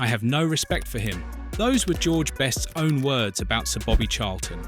I have no respect for him. Those were George Best's own words about Sir Bobby Charlton,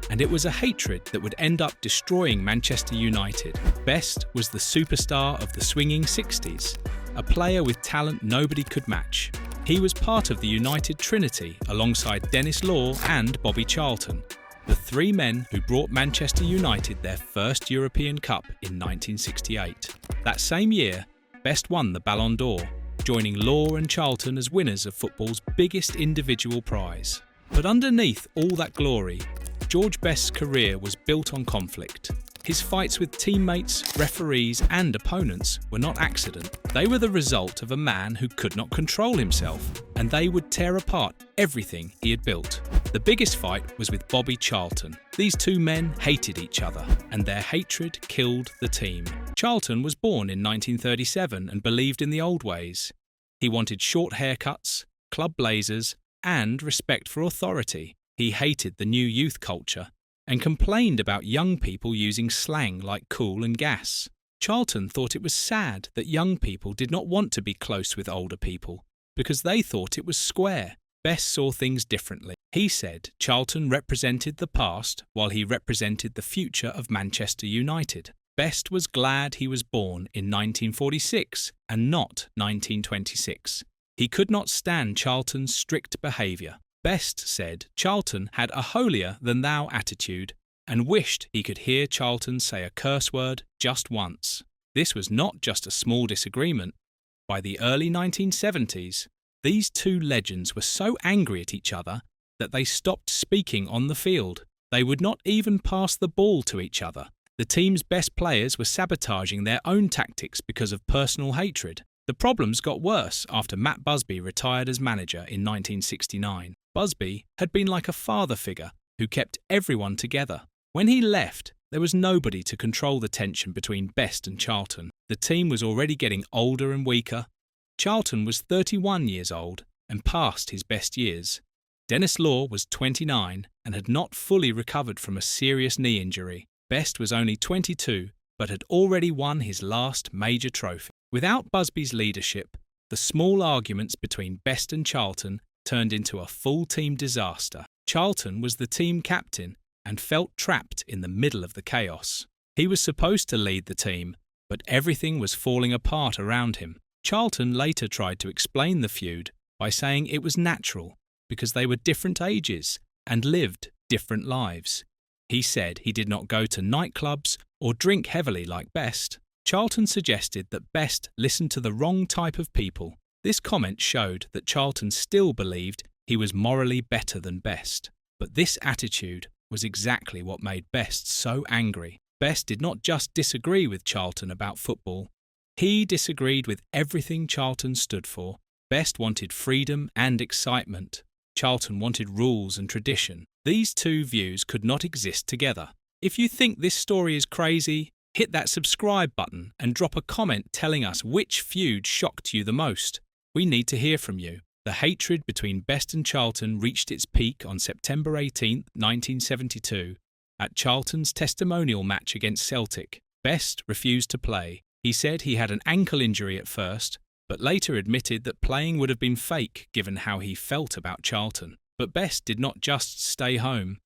and it was a hatred that would end up destroying Manchester United. Best was the superstar of the Swinging Sixties, a player with talent nobody could match. He was part of the United Trinity alongside Denis Law and Bobby Charlton, the three men who brought Manchester United their first European Cup in 1968. That same year, Best won the Ballon d'Or, joining Law and Charlton as winners of football's biggest individual prize. But underneath all that glory, George Best's career was built on conflict. His fights with teammates, referees and opponents were not accident. They were the result of a man who could not control himself, and they would tear apart everything he had built. The biggest fight was with Bobby Charlton. These two men hated each other, and their hatred killed the team. Charlton was born in 1937 and believed in the old ways. He wanted short haircuts, club blazers, and respect for authority. He hated the new youth culture and complained about young people using slang like cool and gas. Charlton thought it was sad that young people did not want to be close with older people because they thought it was square. Best saw things differently. He said Charlton represented the past while he represented the future of Manchester United. Best was glad he was born in 1946 and not 1926. He could not stand Charlton's strict behaviour. Best said Charlton had a holier-than-thou attitude and wished he could hear Charlton say a curse word just once. This was not just a small disagreement. By the early 1970s, these two legends were so angry at each other that they stopped speaking on the field. They would not even pass the ball to each other. The team's best players were sabotaging their own tactics because of personal hatred. The problems got worse after Matt Busby retired as manager in 1969. Busby had been like a father figure who kept everyone together. When he left, there was nobody to control the tension between Best and Charlton. The team was already getting older and weaker. Charlton was 31 years old and past his best years. Denis Law was 29 and had not fully recovered from a serious knee injury. Best was only 22 but had already won his last major trophy. Without Busby's leadership, the small arguments between Best and Charlton turned into a full-team disaster. Charlton was the team captain and felt trapped in the middle of the chaos. He was supposed to lead the team, but everything was falling apart around him. Charlton later tried to explain the feud by saying it was natural because they were different ages and lived different lives. He said he did not go to nightclubs or drink heavily like Best. Charlton suggested that Best listened to the wrong type of people. This comment showed that Charlton still believed he was morally better than Best. But this attitude was exactly what made Best so angry. Best did not just disagree with Charlton about football. He disagreed with everything Charlton stood for. Best wanted freedom and excitement. Charlton wanted rules and tradition. These two views could not exist together. If you think this story is crazy, hit that subscribe button and drop a comment telling us which feud shocked you the most. We need to hear from you. The hatred between Best and Charlton reached its peak on September 18, 1972, at Charlton's testimonial match against Celtic. Best refused to play. He said he had an ankle injury at first, but later admitted that playing would have been fake given how he felt about Charlton. But Best did not just stay home.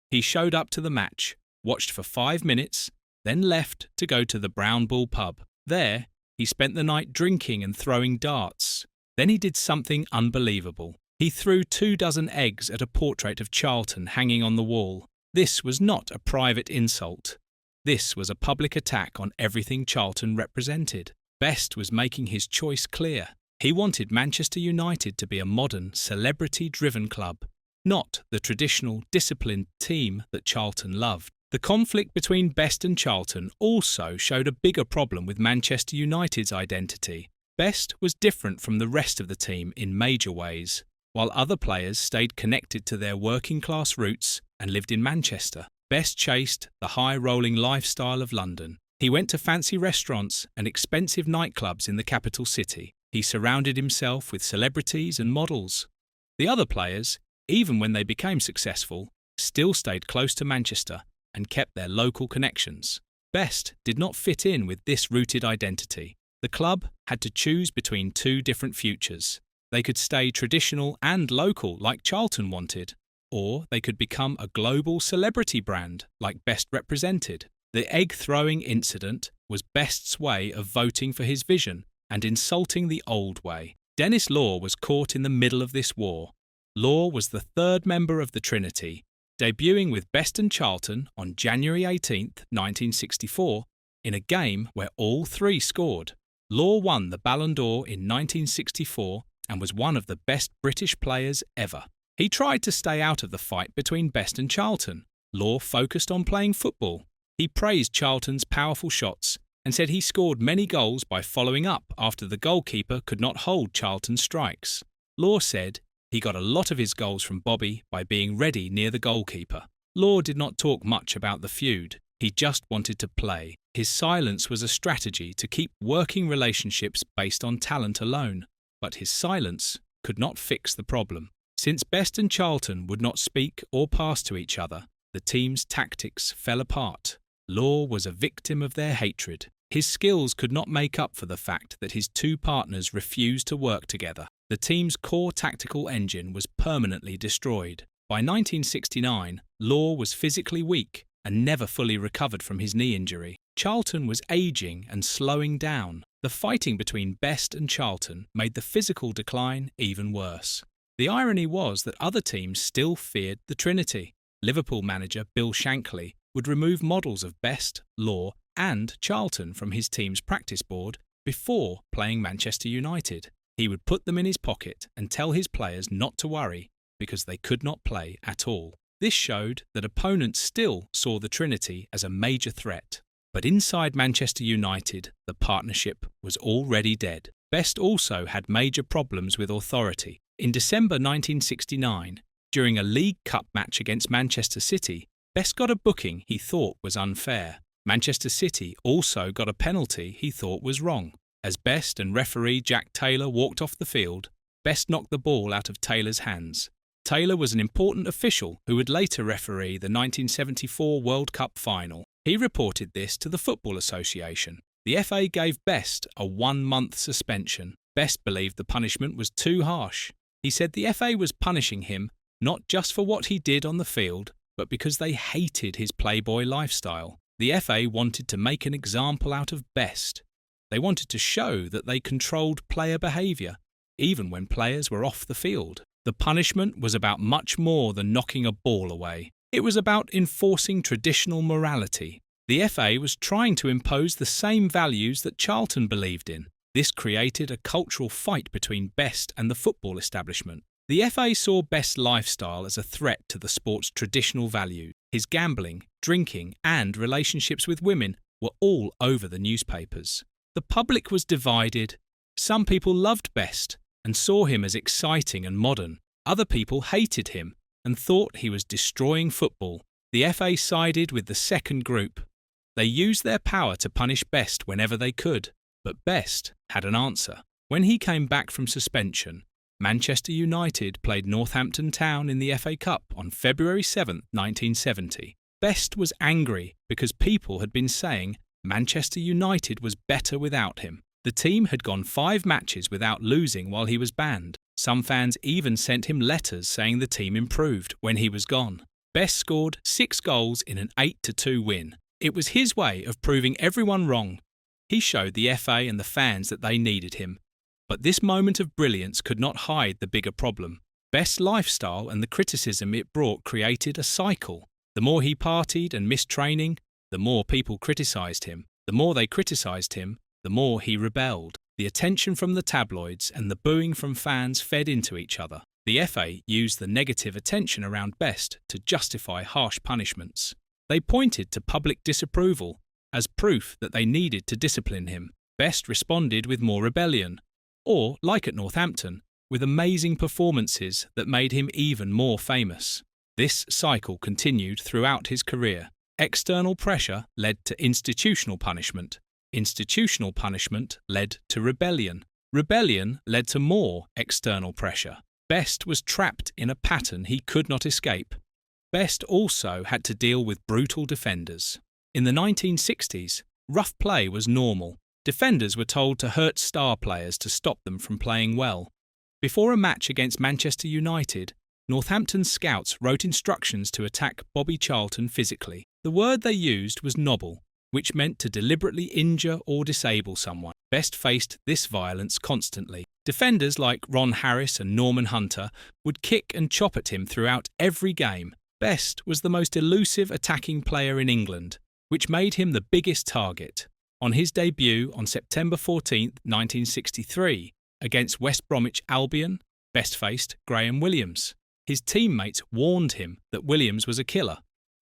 He showed up to the match, watched for 5 minutes, then left to go to the Brown Bull pub. There, he spent the night drinking and throwing darts. Then he did something unbelievable. He threw 24 eggs at a portrait of Charlton hanging on the wall. This was not a private insult. This was a public attack on everything Charlton represented. Best was making his choice clear. He wanted Manchester United to be a modern, celebrity-driven club, not the traditional, disciplined team that Charlton loved. The conflict between Best and Charlton also showed a bigger problem with Manchester United's identity. Best was different from the rest of the team in major ways, while other players stayed connected to their working-class roots and lived in Manchester. Best chased the high-rolling lifestyle of London. He went to fancy restaurants and expensive nightclubs in the capital city. He surrounded himself with celebrities and models. The other players, even when they became successful, still stayed close to Manchester and kept their local connections. Best did not fit in with this rooted identity. The club had to choose between two different futures. They could stay traditional and local like Charlton wanted, or they could become a global celebrity brand like Best represented. The egg-throwing incident was Best's way of voting for his vision and insulting the old way. Denis Law was caught in the middle of this war. Law was the third member of the Trinity, debuting with Best and Charlton on January 18, 1964, in a game where all three scored. Law won the Ballon d'Or in 1964 and was one of the best British players ever. He tried to stay out of the fight between Best and Charlton. Law focused on playing football. He praised Charlton's powerful shots and said he scored many goals by following up after the goalkeeper could not hold Charlton's strikes. Law said he got a lot of his goals from Bobby by being ready near the goalkeeper. Law did not talk much about the feud. He just wanted to play. His silence was a strategy to keep working relationships based on talent alone. But his silence could not fix the problem. Since Best and Charlton would not speak or pass to each other, the team's tactics fell apart. Law was a victim of their hatred. His skills could not make up for the fact that his two partners refused to work together. The team's core tactical engine was permanently destroyed. By 1969, Law was physically weak and never fully recovered from his knee injury. Charlton was aging and slowing down. The fighting between Best and Charlton made the physical decline even worse. The irony was that other teams still feared the Trinity. Liverpool manager Bill Shankly would remove models of Best, Law and Charlton from his team's practice board before playing Manchester United. He would put them in his pocket and tell his players not to worry because they could not play at all. This showed that opponents still saw the Trinity as a major threat. But inside Manchester United, the partnership was already dead. Best also had major problems with authority. In December 1969, during a League Cup match against Manchester City, Best got a booking he thought was unfair. Manchester City also got a penalty he thought was wrong. As Best and referee Jack Taylor walked off the field, Best knocked the ball out of Taylor's hands. Taylor was an important official who would later referee the 1974 World Cup final. He reported this to the Football Association. The FA gave Best a 1-month suspension. Best believed the punishment was too harsh. He said the FA was punishing him not just for what he did on the field, but because they hated his playboy lifestyle. The FA wanted to make an example out of Best. They wanted to show that they controlled player behaviour, even when players were off the field. The punishment was about much more than knocking a ball away. It was about enforcing traditional morality. The FA was trying to impose the same values that Charlton believed in. This created a cultural fight between Best and the football establishment. The FA saw Best's lifestyle as a threat to the sport's traditional values. His gambling, drinking and relationships with women were all over the newspapers. The public was divided. Some people loved Best and saw him as exciting and modern. Other people hated him and thought he was destroying football. The FA sided with the second group. They used their power to punish Best whenever they could, but Best had an answer. When he came back from suspension, Manchester United played Northampton Town in the FA Cup on February 7, 1970. Best was angry because people had been saying Manchester United was better without him. The team had gone 5 matches without losing while he was banned. Some fans even sent him letters saying the team improved when he was gone. Best scored 6 goals in an 8-2 win. It was his way of proving everyone wrong. He showed the FA and the fans that they needed him. But this moment of brilliance could not hide the bigger problem. Best's lifestyle and the criticism it brought created a cycle. The more he partied and missed training, the more people criticised him. The more they criticised him, the more he rebelled. The attention from the tabloids and the booing from fans fed into each other. The FA used the negative attention around Best to justify harsh punishments. They pointed to public disapproval as proof that they needed to discipline him. Best responded with more rebellion, or, like at Northampton, with amazing performances that made him even more famous. This cycle continued throughout his career. External pressure led to institutional punishment. Institutional punishment led to rebellion. Rebellion led to more external pressure. Best was trapped in a pattern he could not escape. Best also had to deal with brutal defenders. In the 1960s, rough play was normal. Defenders were told to hurt star players to stop them from playing well. Before a match against Manchester United, Northampton scouts wrote instructions to attack Bobby Charlton physically. The word they used was nobble, which meant to deliberately injure or disable someone. Best faced this violence constantly. Defenders like Ron Harris and Norman Hunter would kick and chop at him throughout every game. Best was the most elusive attacking player in England, which made him the biggest target. On his debut on September 14, 1963, against West Bromwich Albion, Best faced Graham Williams. His teammates warned him that Williams was a killer,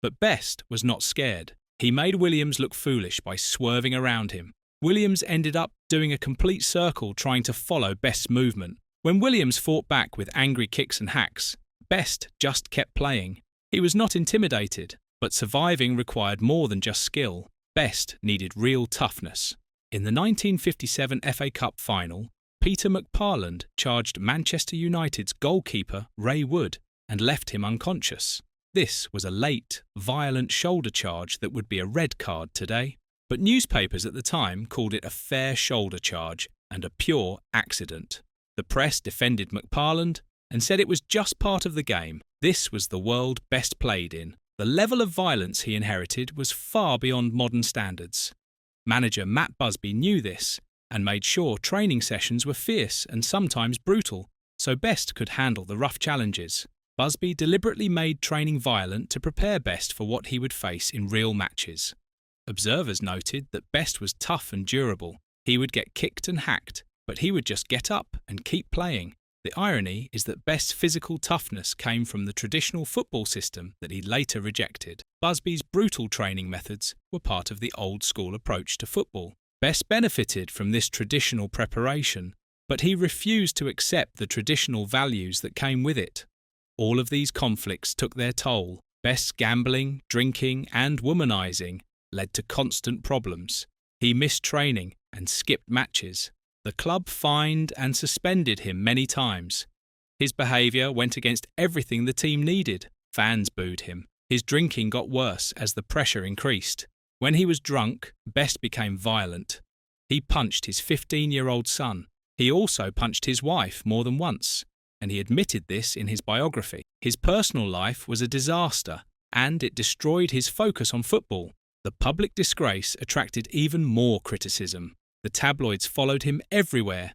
but Best was not scared. He made Williams look foolish by swerving around him. Williams ended up doing a complete circle trying to follow Best's movement. When Williams fought back with angry kicks and hacks, Best just kept playing. He was not intimidated, but surviving required more than just skill. Best needed real toughness. In the 1957 FA Cup final, Peter McParland charged Manchester United's goalkeeper Ray Wood and left him unconscious. This was a late, violent shoulder charge that would be a red card today, but newspapers at the time called it a fair shoulder charge and a pure accident. The press defended McParland and said it was just part of the game. This was the world Best played in. The level of violence he inherited was far beyond modern standards. Manager Matt Busby knew this and made sure training sessions were fierce and sometimes brutal, so Best could handle the rough challenges. Busby deliberately made training violent to prepare Best for what he would face in real matches. Observers noted that Best was tough and durable. He would get kicked and hacked, but he would just get up and keep playing. The irony is that Best's physical toughness came from the traditional football system that he later rejected. Busby's brutal training methods were part of the old-school approach to football. Best benefited from this traditional preparation, but he refused to accept the traditional values that came with it. All of these conflicts took their toll. Best's gambling, drinking, and womanizing led to constant problems. He missed training and skipped matches. The club fined and suspended him many times. His behaviour went against everything the team needed. Fans booed him. His drinking got worse as the pressure increased. When he was drunk, Best became violent. He punched his 15-year-old son. He also punched his wife more than once, and he admitted this in his biography. His personal life was a disaster, and it destroyed his focus on football. The public disgrace attracted even more criticism. The tabloids followed him everywhere.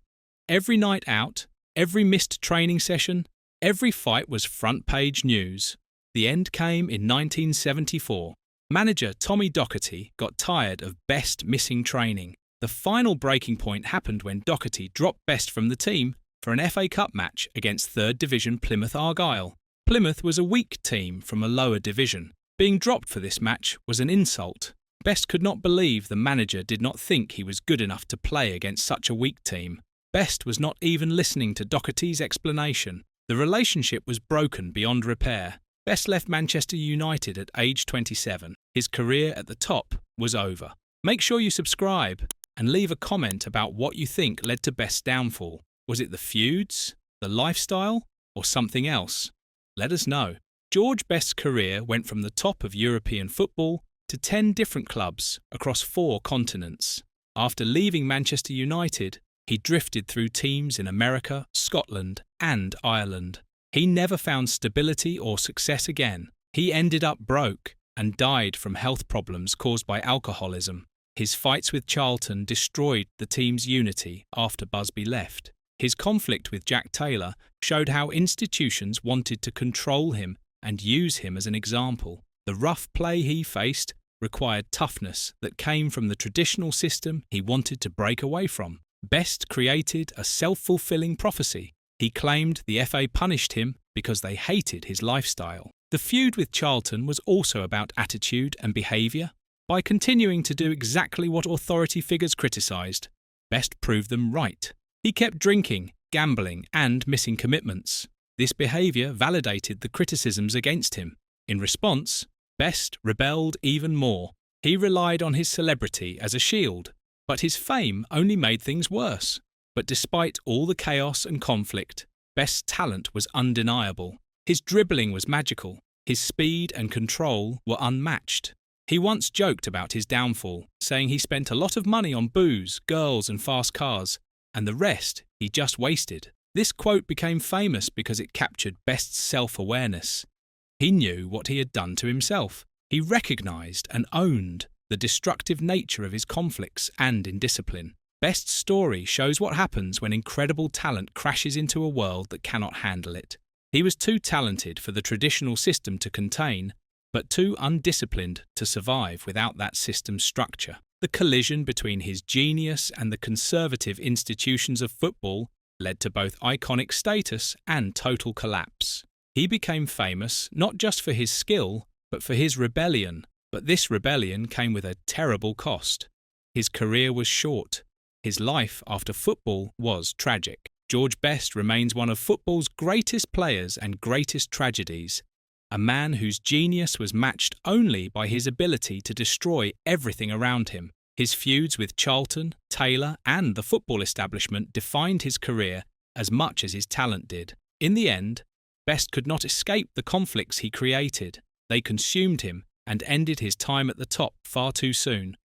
Every night out, every missed training session, every fight was front-page news. The end came in 1974. Manager Tommy Docherty got tired of Best missing training. The final breaking point happened when Docherty dropped Best from the team for an FA Cup match against 3rd Division Plymouth Argyle. Plymouth was a weak team from a lower division. Being dropped for this match was an insult. Best could not believe the manager did not think he was good enough to play against such a weak team. Best was not even listening to Docherty's explanation. The relationship was broken beyond repair. Best left Manchester United at age 27. His career at the top was over. Make sure you subscribe and leave a comment about what you think led to Best's downfall. Was it the feuds, the lifestyle, or something else? Let us know. George Best's career went from the top of European football to 10 different clubs across 4 continents. After leaving Manchester United, he drifted through teams in America, Scotland, and Ireland. He never found stability or success again. He ended up broke and died from health problems caused by alcoholism. His fights with Charlton destroyed the team's unity after Busby left. His conflict with Jack Taylor showed how institutions wanted to control him and use him as an example. The rough play he faced required toughness that came from the traditional system he wanted to break away from. Best created a self-fulfilling prophecy. He claimed the FA punished him because they hated his lifestyle. The feud with Charlton was also about attitude and behaviour. By continuing to do exactly what authority figures criticised, Best proved them right. He kept drinking, gambling, and missing commitments. This behaviour validated the criticisms against him. In response, Best rebelled even more. He relied on his celebrity as a shield, but his fame only made things worse. But despite all the chaos and conflict, Best's talent was undeniable. His dribbling was magical. His speed and control were unmatched. He once joked about his downfall, saying he spent a lot of money on booze, girls, and fast cars, and the rest he just wasted. This quote became famous because it captured Best's self-awareness. He knew what he had done to himself. He recognised and owned the destructive nature of his conflicts and indiscipline. Best's story shows what happens when incredible talent crashes into a world that cannot handle it. He was too talented for the traditional system to contain, but too undisciplined to survive without that system's structure. The collision between his genius and the conservative institutions of football led to both iconic status and total collapse. He became famous not just for his skill, but for his rebellion. But this rebellion came with a terrible cost. His career was short. His life after football was tragic. George Best remains one of football's greatest players and greatest tragedies, a man whose genius was matched only by his ability to destroy everything around him. His feuds with Charlton, Taylor, and the football establishment defined his career as much as his talent did. In the end, Best could not escape the conflicts he created. They consumed him and ended his time at the top far too soon.